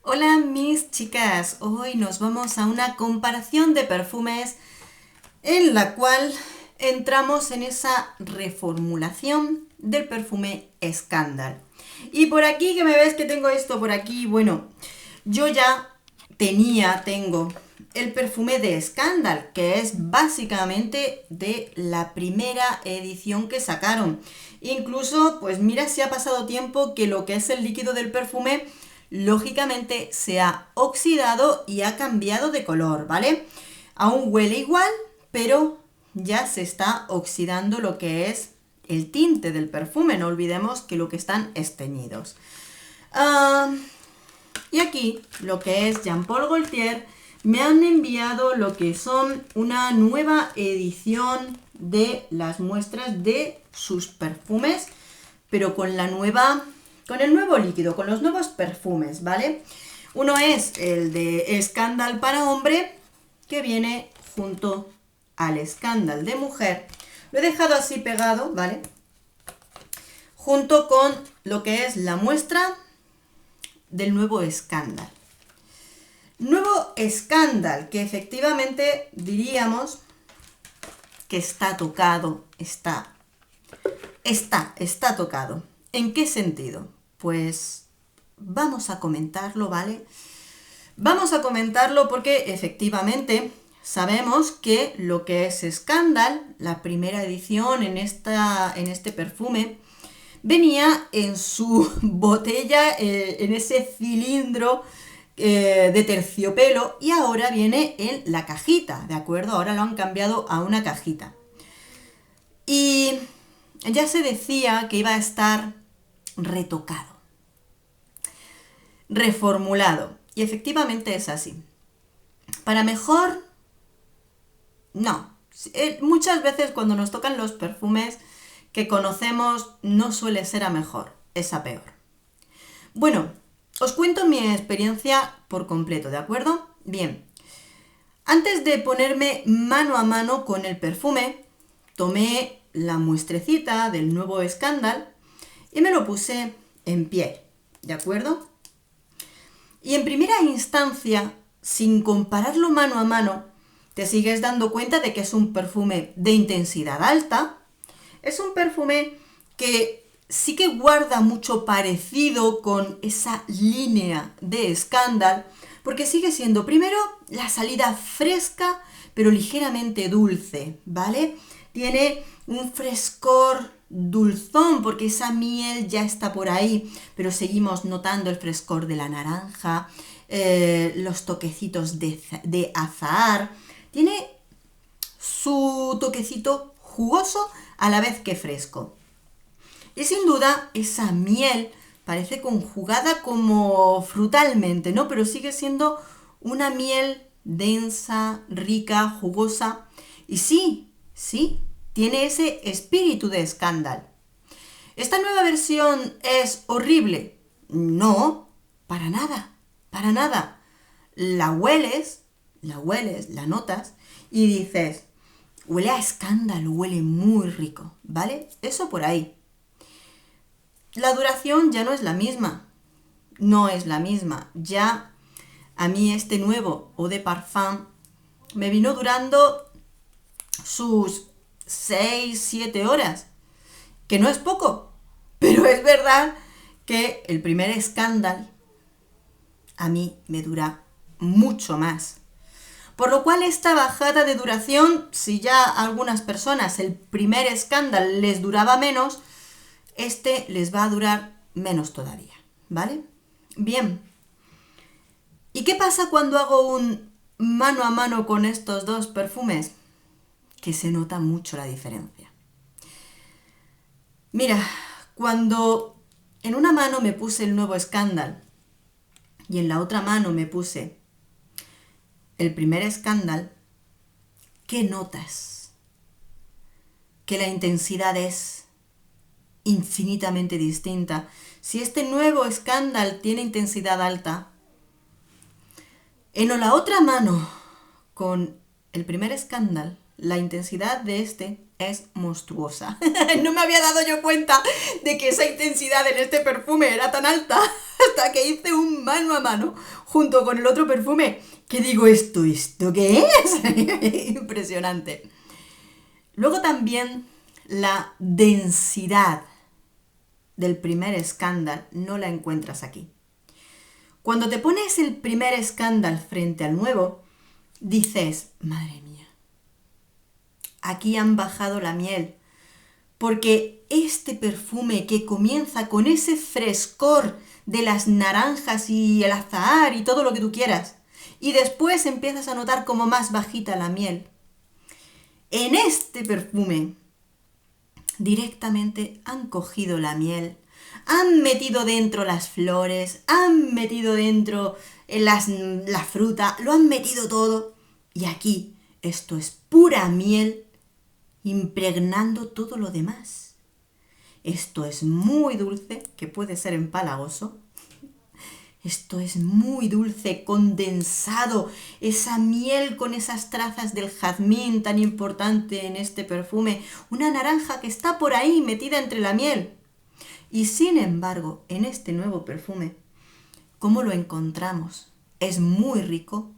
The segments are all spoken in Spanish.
Hola mis chicas, hoy nos vamos a una comparación de perfumes en la cual entramos en esa reformulación del perfume Scandal. Y por aquí que me ves que tengo esto por aquí, bueno, yo ya tengo el perfume de Scandal, que es básicamente de la primera edición que sacaron. Incluso, pues mira si ha pasado tiempo que lo que es el líquido del perfume, lógicamente se ha oxidado y ha cambiado de color, ¿vale? Aún huele igual, pero ya se está oxidando lo que es el tinte del perfume. No olvidemos que lo que están es teñidos. Ah, y aquí, lo que es Jean Paul Gaultier, me han enviado lo que son una nueva edición de las muestras de sus perfumes, pero con el nuevo líquido, con los nuevos perfumes, ¿vale? Uno es el de Scandal para hombre, que viene junto al Scandal de mujer. Lo he dejado así pegado, ¿vale? Junto con lo que es la muestra del nuevo Scandal. Nuevo Scandal, que efectivamente diríamos que está tocado, está tocado. ¿En qué sentido? Pues vamos a comentarlo, ¿vale? Vamos a comentarlo porque efectivamente sabemos que lo que es Scandal, la primera edición en este perfume, venía en su botella, en ese cilindro de terciopelo, y ahora viene en la cajita, ¿de acuerdo? Ahora lo han cambiado a una cajita. Y ya se decía que iba a estar retocado, reformulado. Y efectivamente es así. Para mejor, no. Muchas veces cuando nos tocan los perfumes que conocemos no suele ser a mejor, es a peor. Bueno, os cuento mi experiencia por completo, ¿de acuerdo? Bien, antes de ponerme mano a mano con el perfume, tomé la muestrecita del nuevo Scandal y me lo puse en piel, ¿de acuerdo? Y en primera instancia, sin compararlo mano a mano, te sigues dando cuenta de que es un perfume de intensidad alta. Es un perfume que sí que guarda mucho parecido con esa línea de Scandal, porque sigue siendo primero la salida fresca, pero ligeramente dulce, ¿vale? Tiene un frescor dulzón, porque esa miel ya está por ahí, pero seguimos notando el frescor de la naranja, los toquecitos de azahar. Tiene su toquecito jugoso a la vez que fresco. Y sin duda esa miel parece conjugada como frutalmente, ¿no? Pero sigue siendo una miel densa, rica, jugosa. Y sí, tiene ese espíritu de Scandal. ¿Esta nueva versión es horrible? No, para nada, para nada. La notas y dices, huele a escándalo, huele muy rico, ¿vale? Eso por ahí. La duración ya no es la misma, no es la misma. Ya a mí este nuevo Eau de Parfum me vino durando sus 6, 7 horas, que no es poco, pero es verdad que el primer Scandal a mí me dura mucho más. Por lo cual esta bajada de duración, si ya a algunas personas el primer Scandal les duraba menos, este les va a durar menos todavía, ¿vale? Bien. ¿Y qué pasa cuando hago un mano a mano con estos dos perfumes? Que se nota mucho la diferencia. Mira, cuando en una mano me puse el nuevo Scandal y en la otra mano me puse el primer Scandal, ¿qué notas? Que la intensidad es infinitamente distinta. Si este nuevo Scandal tiene intensidad alta, en la otra mano con el primer Scandal, la intensidad de este es monstruosa. No me había dado yo cuenta de que esa intensidad en este perfume era tan alta hasta que hice un mano a mano junto con el otro perfume. Que digo, ¿esto qué es? Impresionante. Luego también la densidad del primer escándalo no la encuentras aquí. Cuando te pones el primer escándalo frente al nuevo, dices, madre mía, aquí han bajado la miel, porque este perfume que comienza con ese frescor de las naranjas y el azahar y todo lo que tú quieras, y después empiezas a notar como más bajita la miel. En este perfume directamente han cogido la miel, han metido dentro las flores, han metido dentro la fruta, lo han metido todo. Y aquí esto es pura miel impregnando todo lo demás. Esto es muy dulce, que puede ser empalagoso. Esto es muy dulce, condensado, esa miel con esas trazas del jazmín tan importante en este perfume, una naranja que está por ahí metida entre la miel. Y sin embargo, en este nuevo perfume, ¿cómo lo encontramos? Es muy rico,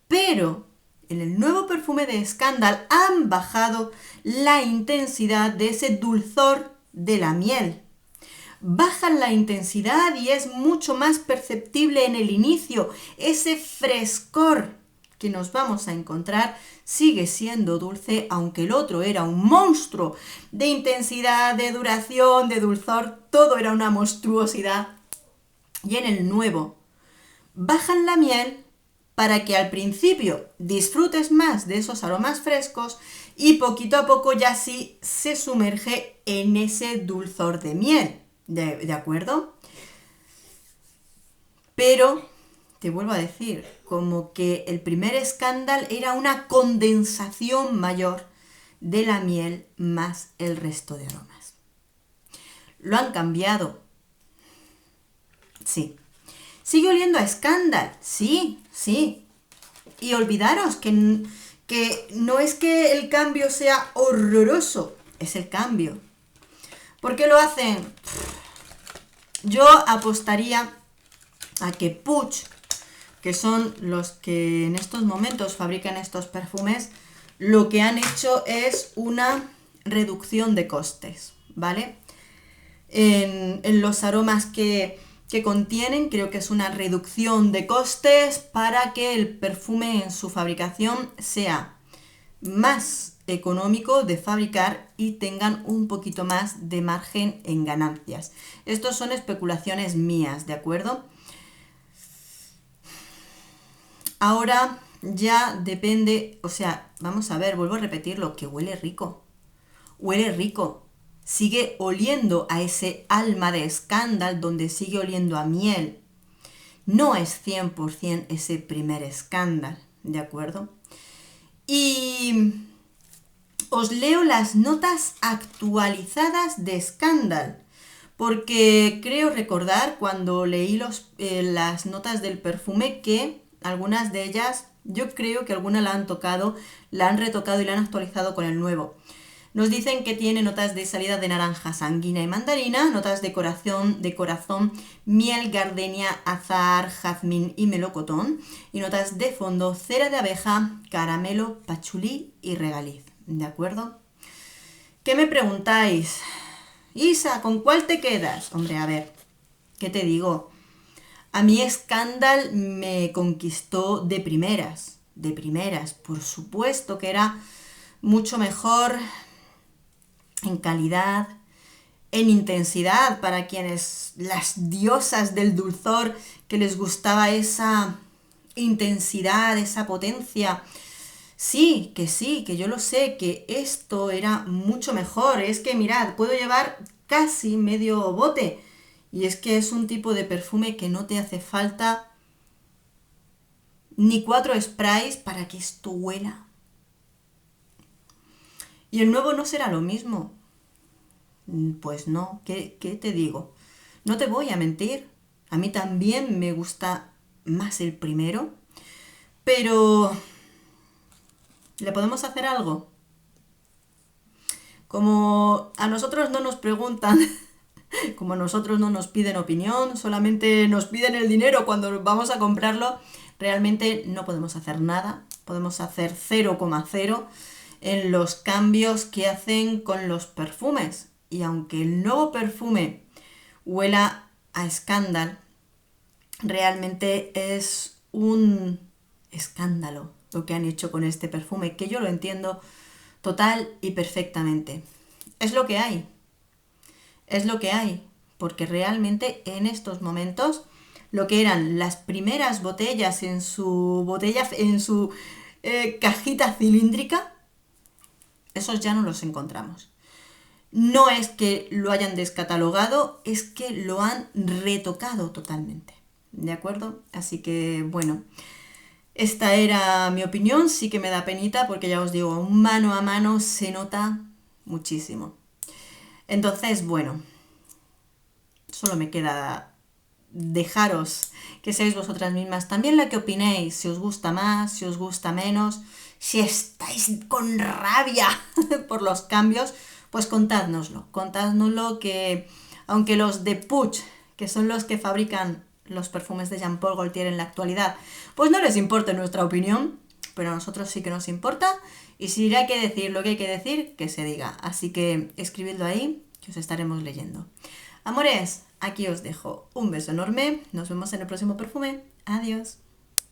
pero en el nuevo perfume de Scandal han bajado la intensidad de ese dulzor de la miel. Bajan la intensidad y es mucho más perceptible en el inicio. Ese frescor que nos vamos a encontrar sigue siendo dulce, aunque el otro era un monstruo de intensidad, de duración, de dulzor, todo era una monstruosidad. Y en el nuevo bajan la miel para que al principio disfrutes más de esos aromas frescos y poquito a poco ya sí se sumerge en ese dulzor de miel. ¿De acuerdo? Pero, te vuelvo a decir, como que el primer escándalo era una condensación mayor de la miel más el resto de aromas. ¿Lo han cambiado? Sí. ¿Sigue oliendo a escándalo? Sí. Y olvidaros que no es que el cambio sea horroroso, es el cambio. ¿Por qué lo hacen? Yo apostaría a que Puig, que son los que en estos momentos fabrican estos perfumes, lo que han hecho es una reducción de costes, ¿vale? En los aromas que contienen, creo que es una reducción de costes para que el perfume en su fabricación sea más económico de fabricar y tengan un poquito más de margen en ganancias. Estos son especulaciones mías, ¿de acuerdo? Ahora ya depende, o sea, vamos a ver, vuelvo a repetirlo, que huele rico. Huele rico. Sigue oliendo a ese alma de escándalo donde sigue oliendo a miel. No es 100% ese primer escándalo, ¿de acuerdo? Y os leo las notas actualizadas de Scandal, porque creo recordar cuando leí las notas del perfume que algunas de ellas, yo creo que algunas la han tocado, la han retocado y la han actualizado con el nuevo. Nos dicen que tiene notas de salida de naranja, sanguina y mandarina, notas de corazón, miel, gardenia, azahar, jazmín y melocotón, y notas de fondo, cera de abeja, caramelo, pachulí y regaliz. ¿De acuerdo? ¿Qué me preguntáis? Isa, ¿con cuál te quedas? Hombre, a ver, ¿qué te digo? A mí Scandal me conquistó de primeras, por supuesto que era mucho mejor en calidad, en intensidad, para quienes, las diosas del dulzor, que les gustaba esa intensidad, esa potencia. Sí, que yo lo sé, que esto era mucho mejor. Es que mirad, puedo llevar casi medio bote. Y es que es un tipo de perfume que no te hace falta ni 4 sprays para que esto huela. Y el nuevo no será lo mismo. Pues no, ¿qué te digo? No te voy a mentir. A mí también me gusta más el primero. Pero ¿le podemos hacer algo? Como a nosotros no nos preguntan, como a nosotros no nos piden opinión, solamente nos piden el dinero cuando vamos a comprarlo, realmente no podemos hacer nada, podemos hacer 0,0 en los cambios que hacen con los perfumes. Y aunque el nuevo perfume huela a escándalo, realmente es un escándalo lo que han hecho con este perfume, que yo lo entiendo total y perfectamente. Es lo que hay, es lo que hay, porque realmente en estos momentos lo que eran las primeras botellas en su cajita cilíndrica, esos ya no los encontramos. No es que lo hayan descatalogado, es que lo han retocado totalmente. ¿De acuerdo? Así que, bueno, esta era mi opinión. Sí que me da penita porque ya os digo, mano a mano se nota muchísimo. Entonces, bueno, solo me queda dejaros que seáis vosotras mismas también la que opinéis, si os gusta más, si os gusta menos, si estáis con rabia por los cambios, pues contádnoslo que aunque los de Puig, que son los que fabrican los perfumes de Jean Paul Gaultier en la actualidad, pues no les importa nuestra opinión, pero a nosotros sí que nos importa, y si hay que decir lo que hay que decir, que se diga. Así que escribidlo ahí, que os estaremos leyendo. Amores, aquí os dejo un beso enorme. Nos vemos en el próximo perfume. Adiós.